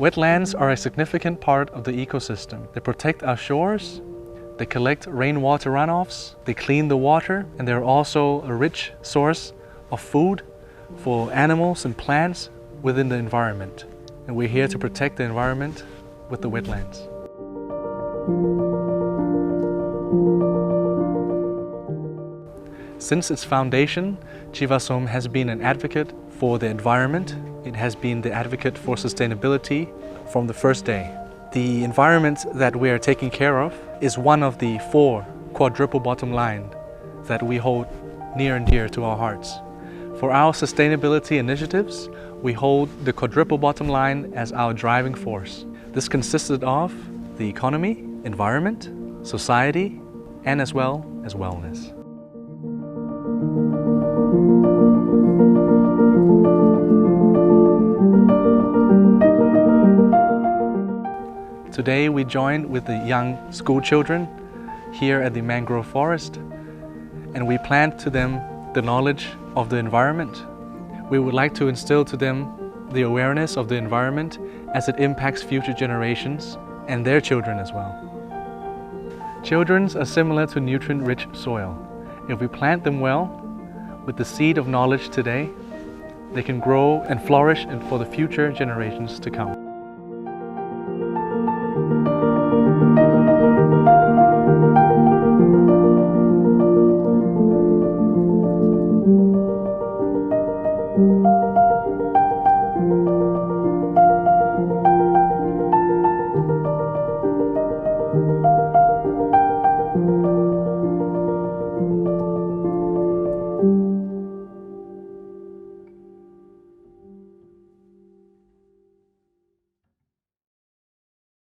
Wetlands are a significant part of the ecosystem. They protect our shores, they collect rainwater runoffs, they clean the water, and they're also a rich source of food for animals and plants within the environment. And we're here to protect the environment with the wetlands. Since its foundation, Chiva-Som has been an advocate for the environment. It has been the advocate for sustainability from the first day. The environment that we are taking care of is one of the 4 quadruple bottom line that we hold near and dear to our hearts. For our sustainability initiatives, we hold the quadruple bottom line as our driving force. This consisted of the economy, environment, society, and as well as wellness. Today we joined with the young school children here at the mangrove forest, and we plant to them the knowledge of the environment. We would like to instill to them the awareness of the environment as it impacts future generations and their children as well. Children are similar to nutrient-rich soil. If we plant them well with the seed of knowledge today, they can grow and flourish for the future generations to come.